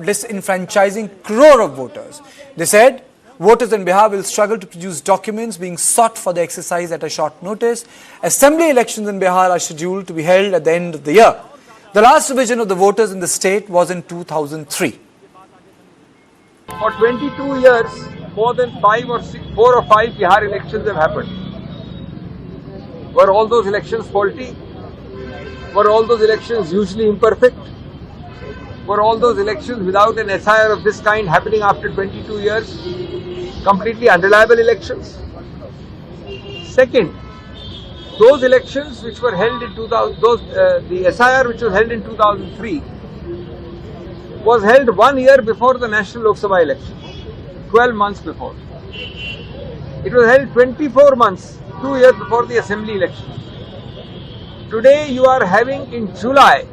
disenfranchising crore of voters. They said voters in Bihar will struggle to produce documents being sought for the exercise at a short notice. Assembly elections in Bihar are scheduled to be held at the end of the year. The last revision of the voters in the state was in 2003. For 22 years, more than 4 or 5 Bihar elections have happened. Were all those elections faulty? Were all those elections usually imperfect? Were all those elections without an SIR of this kind happening after 22 years? Completely unreliable elections? Second, those elections which were held in the SIR which was held in 2003 was held 1 year before the National Lok Sabha election, 12 months before. It was held 24 months, 2 years before the assembly election. Today you are having in July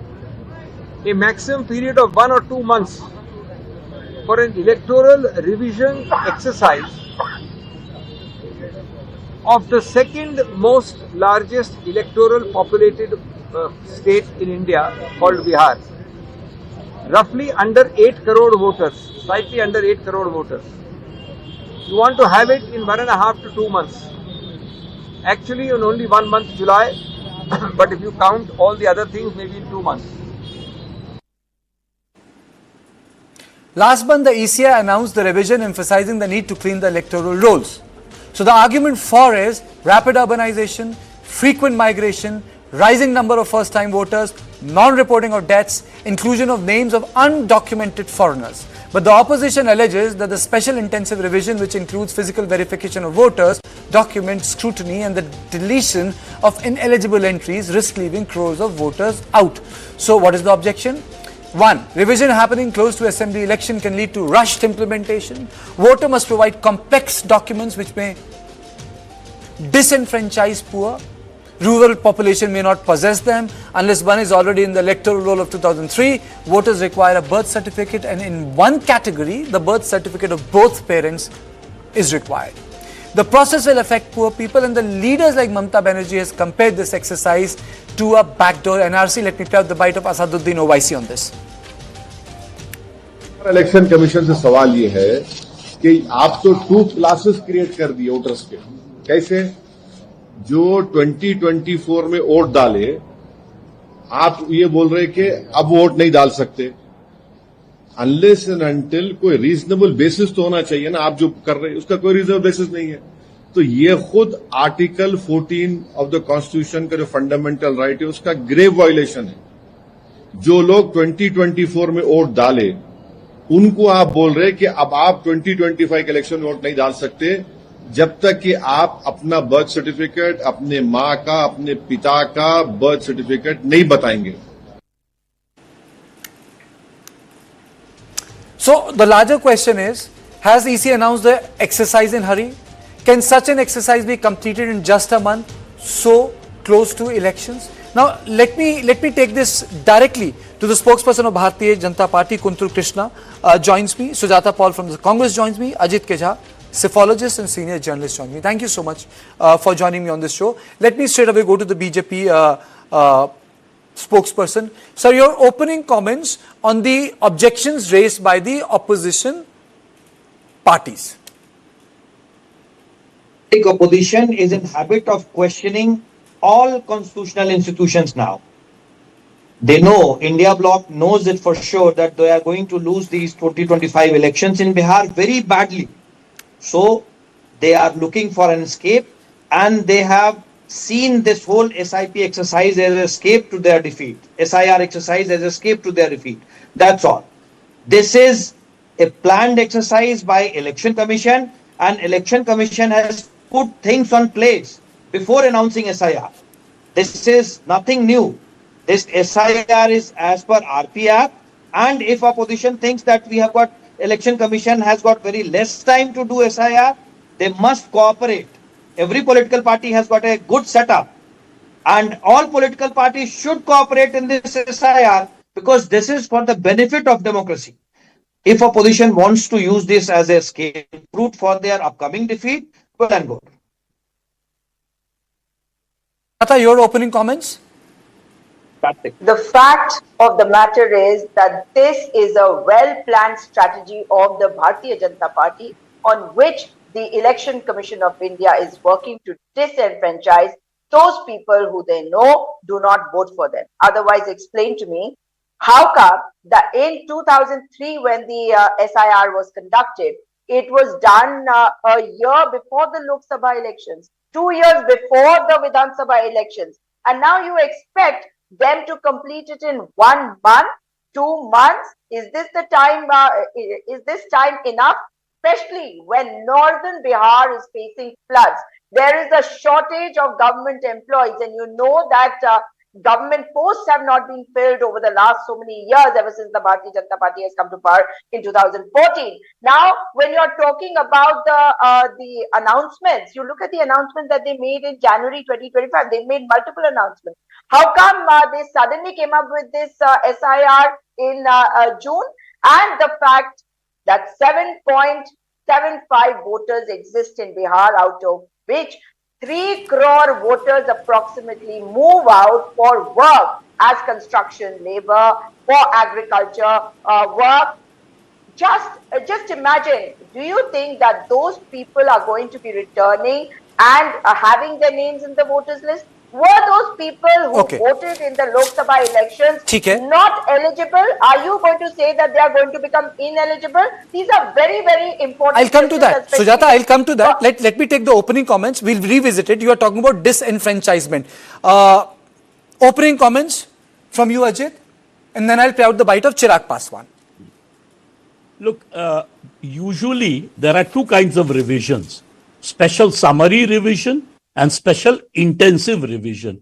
a maximum period of 1 or 2 months for an electoral revision exercise of the second most largest electoral populated state in India called Bihar. Roughly under 8 crore voters, slightly under 8 crore voters. You want to have it in 1.5 to 2 months. Actually in only 1 month, July, but if you count all the other things, maybe in 2 months. Last month, the ECI announced the revision emphasizing the need to clean the electoral rolls. So the argument for is rapid urbanization, frequent migration, rising number of first-time voters, non-reporting of deaths, inclusion of names of undocumented foreigners. But the opposition alleges that the special intensive revision, which includes physical verification of voters, document scrutiny and the deletion of ineligible entries, risk leaving crores of voters out. So what is the objection? 1. Revision happening close to assembly election can lead to rushed implementation. Voter must provide complex documents which may disenfranchise poor. Rural population may not possess them unless one is already in the electoral roll of 2003. Voters require a birth certificate, and in one category, the birth certificate of both parents is required. The process will affect poor people, and the leaders like Mamata Banerjee has compared this exercise to a backdoor NRC. Let me play out the bite of Asaduddin Owaisi on this. Election commission से सवाल ये है कि आप तो 2 classes create कर दिए voters के. कैसे? जो 2024 में वोट डाले, आप ये बोल रहे कि अब वोट नहीं डाल सकते. अनलेस एंड अनटिल कोई रीजनेबल बेसिस तो होना चाहिए ना. आप जो कर रहे हैं उसका कोई रीजनेबल बेसिस नहीं है. तो ये खुद आर्टिकल 14 ऑफ द कॉन्स्टिट्यूशन का जो फंडामेंटल राइट है उसका ग्रेव वायलेशन है. जो लोग 2024 में वोट डाले उनको आप बोल रहे कि अब आप 2025 के इलेक्शन में वोट नहीं डाल सकते जब तक कि आप अपना बर्थ सर्टिफिकेट, अपने मां का, अपने पिता का बर्थ सर्टिफिकेट नहीं बताएंगे. So the larger question is, has EC announced the exercise in hurry? Can such an exercise be completed in just a month, so close to elections? Now let me take this directly to the spokesperson of Bharatiya Janata Party, Kuntul Krishna, joins me. Sujata Paul from the Congress joins me. Ajit Kejha, psephologist and senior journalist, join me. Thank you so much for joining me on this show. Let me straight away go to the BJP spokesperson. Sir, your opening comments on the objections raised by the opposition parties. The opposition is in habit of questioning all constitutional institutions now. They know, India Bloc knows it for sure that they are going to lose these 2025 elections in Bihar very badly. So they are looking for an escape, and they have seen this whole SIP exercise as an escape to their defeat. SIR exercise as an escape to their defeat. That's all. This is a planned exercise by Election Commission, and Election Commission has put things on place before announcing SIR. This is nothing new. This SIR is as per RP Act, and if opposition thinks that we have got Election Commission has got very less time to do SIR, they must cooperate. Every political party has got a good setup, and all political parties should cooperate in this SIR because this is for the benefit of democracy. If opposition wants to use this as a scapegoat for their upcoming defeat, well and good. Your opening comments? The fact of the matter is that this is a well-planned strategy of the Bharatiya Janata Party on which the Election Commission of India is working to disenfranchise those people who they know do not vote for them. Otherwise, explain to me how come that in 2003 when the SIR was conducted, it was done a year before the Lok Sabha elections, 2 years before the Vidhan Sabha elections, and now you expect them to complete it in 1 month, 2 months? Is this the time? Is this time enough? Especially when northern Bihar is facing floods, there is a shortage of government employees, and you know that government posts have not been filled over the last so many years, ever since the Bharatiya Janata Party has come to power in 2014. Now, when you're talking about the announcements, you look at the announcement that they made in January 2025. They made multiple announcements. How come they suddenly came up with this SIR in June? And the fact that 7.75 voters exist in Bihar, out of which 3 crore voters approximately move out for work as construction labor, for agriculture work. Just imagine, do you think that those people are going to be returning and having their names in the voters list? Were those people who voted in the Lok Sabha elections not eligible? Are you going to say that they are going to become ineligible? These are very, very important. I'll come to that. Sujata, I'll come to that. Let me take the opening comments. We'll revisit it. You are talking about disenfranchisement. Opening comments from you, Ajit, and then I'll play out the bite of Chirag Paswan. Look, usually there are 2 kinds of revisions: special summary revision and special intensive revision.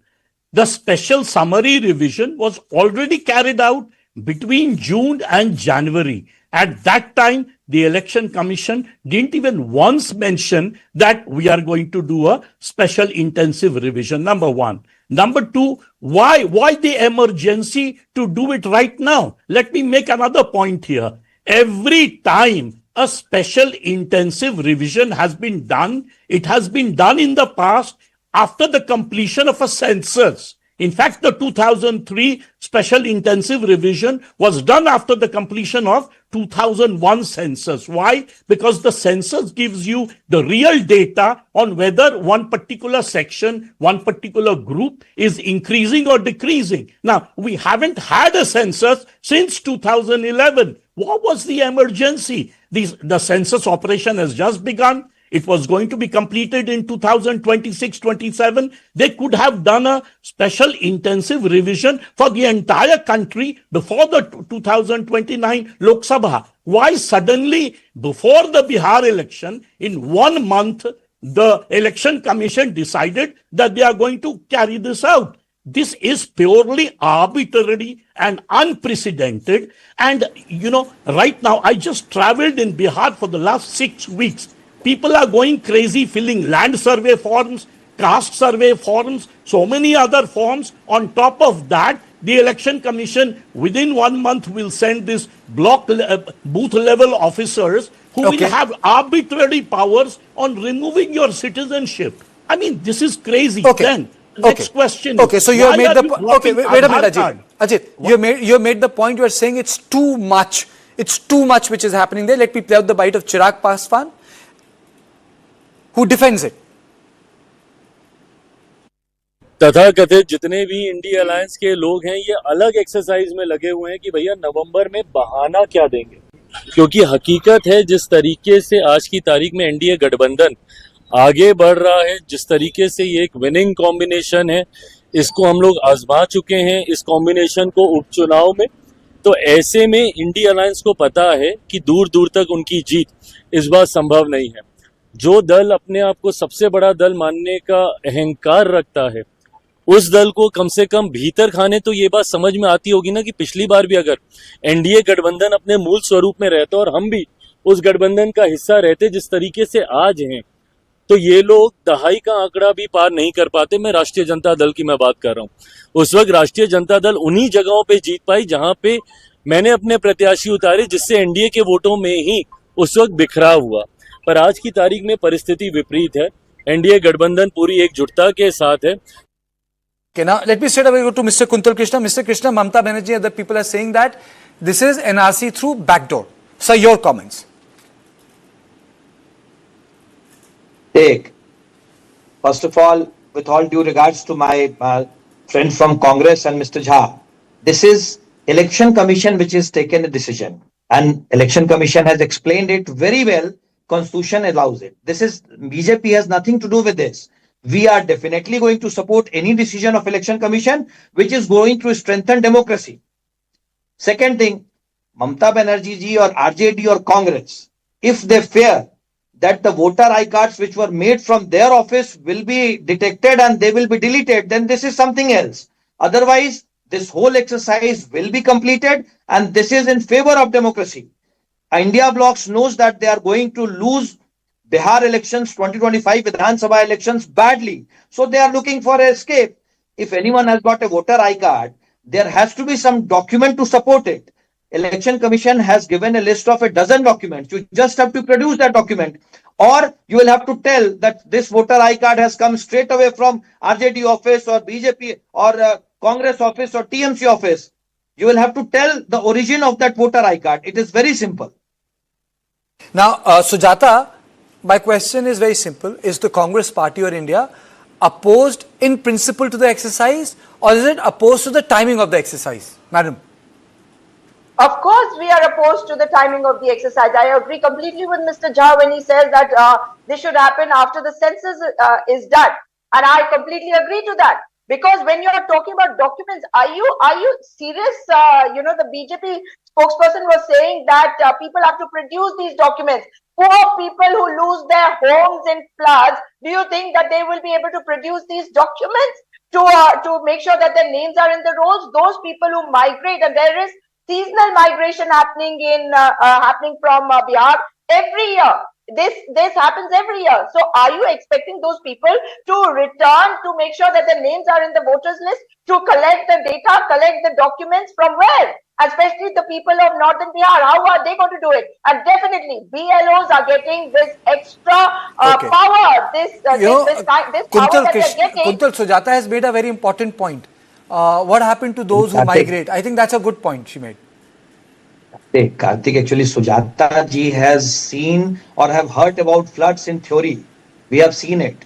The special summary revision was already carried out between June and January. At that time, the Election Commission didn't even once mention that we are going to do a special intensive revision, number 1. Number 2, why the emergency to do it right now? Let me make another point here. Every time a special intensive revision has been done, it has been done in the past after the completion of a census. In fact, the 2003 special intensive revision was done after the completion of 2001 census. Why? Because the census gives you the real data on whether one particular section, one particular group is increasing or decreasing. Now, we haven't had a census since 2011. What was the emergency? The census operation has just begun. It was going to be completed in 2026-27. They could have done a special intensive revision for the entire country before the 2029 Lok Sabha. Why suddenly, before the Bihar election, in 1 month, the Election Commission decided that they are going to carry this out? This is purely arbitrary and unprecedented. And, right now, I just traveled in Bihar for the last 6 weeks. People are going crazy filling land survey forms, caste survey forms, so many other forms. On top of that, the Election Commission within 1 month will send this block booth level officers who will have arbitrary powers on removing your citizenship. I mean, this is crazy. Then next question. Okay, so you have made the point. Okay, wait a minute, Ajit. Ajit, you have made the point. You are saying it's too much. It's too much which is happening there. Let me play out the bite of Chirag Paswan, who defends it. तथाकथित जितने भी India alliance के लोग हैं ये अलग exercise में लगे हुए हैं कि भैया नवंबर में बहाना क्या देंगे, क्योंकि हकीकत है जिस तरीके से आज की तारीख में एनडीए गठबंधन आगे बढ़ रहा है, जिस तरीके से ये एक विनिंग कॉम्बिनेशन है, इसको हम लोग आजमा चुके हैं इस कॉम्बिनेशन को उपचुनाव में। तो ऐसे में इंडिया अलायंस को पता है कि दूर दूर तक उनकी जीत इस बार संभव नहीं है। जो दल अपने आप को सबसे बड़ा दल मानने का अहंकार रखता है, उस दल को कम से कम भीतर खाने तो ये बात समझ में आती होगी ना कि पिछली बार भी अगर एनडीए गठबंधन अपने मूल स्वरूप में रहता और हम भी उस गठबंधन का हिस्सा रहते जिस तरीके से आज हैं, तो ये लोग दहाई का आंकड़ा भी पार नहीं कर पाते। मैं राष्ट्रीय जनता दल की मैं बात कर रहा हूँ। उस वक्त राष्ट्रीय जनता दल उन्हीं जगहों पे जीत पाई जहां पे मैंने अपने प्रत्याशी उतारे, जिससे एनडीए के वोटों में ही उस वक्त बिखराव हुआ। पर आज की तारीख में परिस्थिति विपरीत है। एनडीए गठबंधन पूरी एकजुटता के साथ है। Okay, now let me straight away go to Mr. Kuntal Krishna. Mr. Krishna, Mamata Banerjee and other people are saying that this is NRC through backdoor. Sir, your comments. Take. First of all, with all due regards to my friend from Congress and Mr. Jha, this is Election Commission which has taken a decision, and Election Commission has explained it very well. Constitution allows it. This is BJP has nothing to do with this. We are definitely going to support any decision of Election Commission which is going to strengthen democracy. Second thing, Mamata Banerjee ji or RJD or Congress, if they fear that the voter I cards which were made from their office will be detected and they will be deleted, then this is something else. Otherwise, this whole exercise will be completed, and this is in favor of democracy. India Bloc knows that they are going to lose Bihar elections, 2025 Vidhan Sabha elections badly. So they are looking for an escape. If anyone has got a voter I card, there has to be some document to support it. Election Commission has given a list of a dozen documents. You just have to produce that document, or you will have to tell that this voter I card has come straight away from RJD office or BJP or Congress office or TMC office. You will have to tell the origin of that voter I card. It is very simple. Now, Sujata, my question is very simple. Is the Congress party or India opposed in principle to the exercise, or is it opposed to the timing of the exercise? Madam. Of course, we are opposed to the timing of the exercise. I agree completely with Mr. Jha when he says that this should happen after the census is done. And I completely agree to that. Because when you are talking about documents, are you serious? The BJP spokesperson was saying that people have to produce these documents. Poor people who lose their homes in floods, do you think that they will be able to produce these documents to make sure that their names are in the rolls? Those people who migrate, and there is seasonal migration happening from Bihar every year. This happens every year. So are you expecting those people to return to make sure that their names are in the voters list, to collect the data, collect the documents from where? Especially the people of northern Bihar, how are they going to do it? And definitely BLOs are getting this extra power, this power that they're getting. Kuntal, Sujata has made a very important point. What happened to those who migrate? I think that's a good point she made. Karthik, actually Sujata ji has seen or have heard about floods in theory. We have seen it.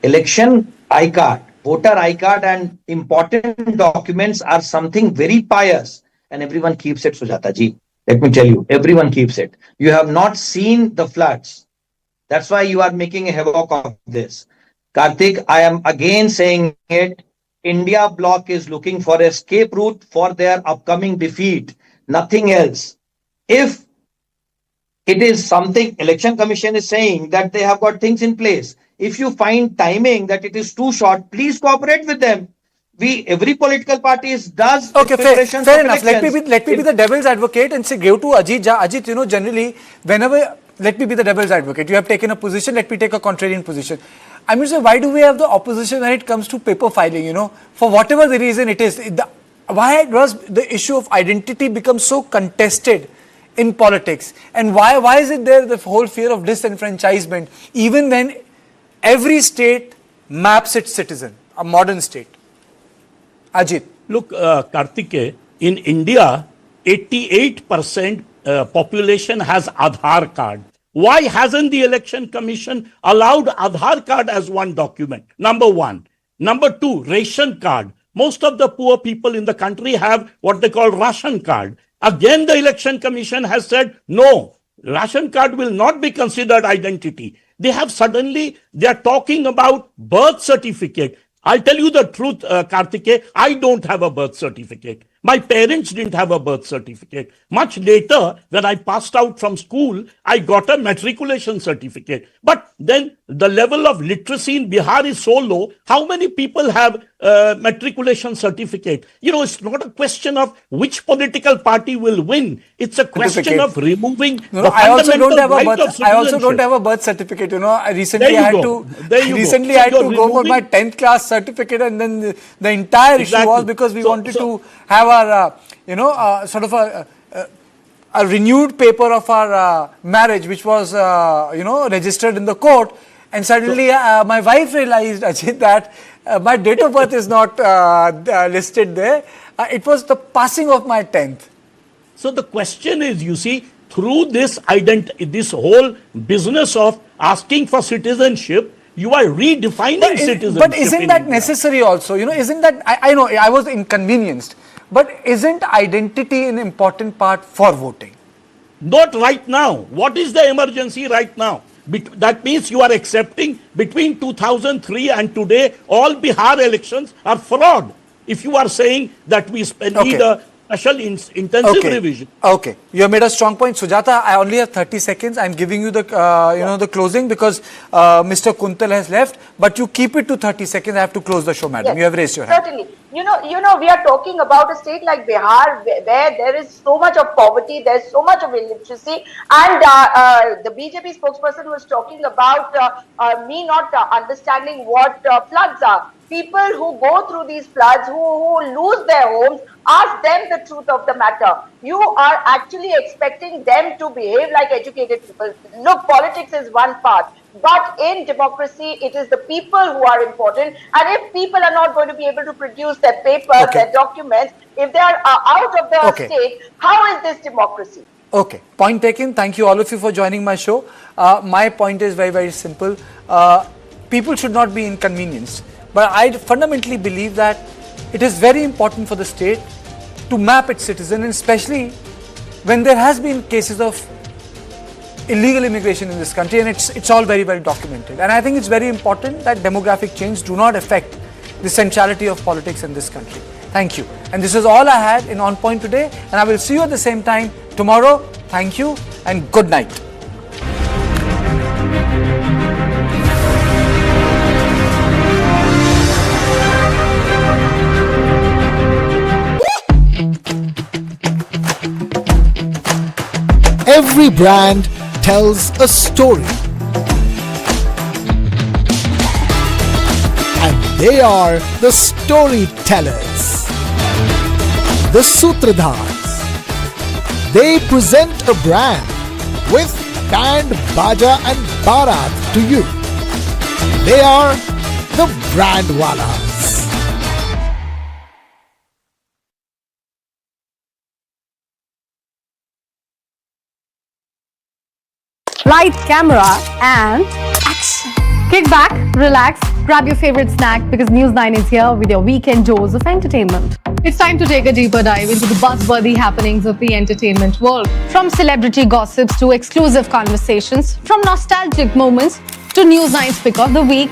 Election I card, voter I card and important documents are something very pious, and everyone keeps it, Sujata ji. Let me tell you, everyone keeps it. You have not seen the floods. That's why you are making a havoc of this. Karthik, I am again saying it. India Bloc is looking for a escape route for their upcoming defeat. Nothing else. If it is something, Election Commission is saying that they have got things in place. If you find timing that it is too short, please cooperate with them. Every political party does. Okay, fair enough. Let me be the devil's advocate and say, go to Ajit Jha. Ajit, generally, whenever, let me be the devil's advocate. You have taken a position, let me take a contrarian position. I mean, so why do we have the opposition when it comes to paper filing, for whatever the reason it is? Why does the issue of identity become so contested in politics? And why is it there the whole fear of disenfranchisement, even when every state maps its citizen, a modern state? Ajit. Look, Karthike, in India, 88% population has Aadhaar card. Why hasn't the Election Commission allowed Aadhaar card as one document? Number one. Number two, ration card. Most of the poor people in the country have what they call ration card. Again, the Election Commission has said, no, ration card will not be considered identity. They are talking about birth certificate. I'll tell you the truth, Karthike, I don't have a birth certificate. My parents didn't have a birth certificate. Much later, when I passed out from school, I got a matriculation certificate. But then the level of literacy in Bihar is so low. How many people have matriculation certificate? It's not a question of which political party will win. It's a question of removing the fundamental right of citizenship. I also don't have a birth certificate. Recently I had to go for my 10th class certificate, and then the entire issue was because we wanted to have our, sort of a renewed paper of our marriage, which was, registered in the court. And suddenly my wife realized, Ajit, that My date of birth is not listed there. It was the passing of my 10th. So the question is, you see, through this this whole business of asking for citizenship, you are redefining citizenship. But isn't in that India. necessary also? You know, isn't that, I know I was inconvenienced, but isn't identity an important part for voting? Not right now. What is the emergency right now? That means you are accepting between 2003 and today, all Bihar elections are fraud. If you are saying that we need a special intensive revision. Okay, you have made a strong point. Sujata, I only have 30 seconds. I'm giving you the, the closing because Mr. Kuntal has left, but you keep it to 30 seconds. I have to close the show, madam. Yes, you have raised your hand. certainly. You know, we are talking about a state like Bihar where there is so much of poverty, there's so much of illiteracy, and the BJP spokesperson was talking about me not understanding what floods are. People who go through these floods, who lose their homes, ask them the truth of the matter. You are actually expecting them to behave like educated people. Look, politics is one part, but in democracy, it is the people who are important. And if people are not going to be able to produce their papers, their documents, if they are out of the state, how is this democracy? Okay, point taken. Thank you all of you for joining my show. My point is very, very simple. People should not be inconvenienced. But I fundamentally believe that it is very important for the state to map its citizens, especially when there has been cases of illegal immigration in this country, and it's all very well documented. And I think it's very important that demographic change do not affect the centrality of politics in this country. Thank you. And this is all I had in On Point today, and I will see you at the same time tomorrow. Thank you and good night. Every brand tells a story. And they are the storytellers, the Sutradhars. They present a brand with band, baja and barat to you. They are the Brandwalas. Light, camera, and action. Kick back, relax, grab your favorite snack because News9 is here with your weekend dose of entertainment. It's time to take a deeper dive into the buzzworthy happenings of the entertainment world. From celebrity gossips to exclusive conversations, from nostalgic moments to News9's pick of the week.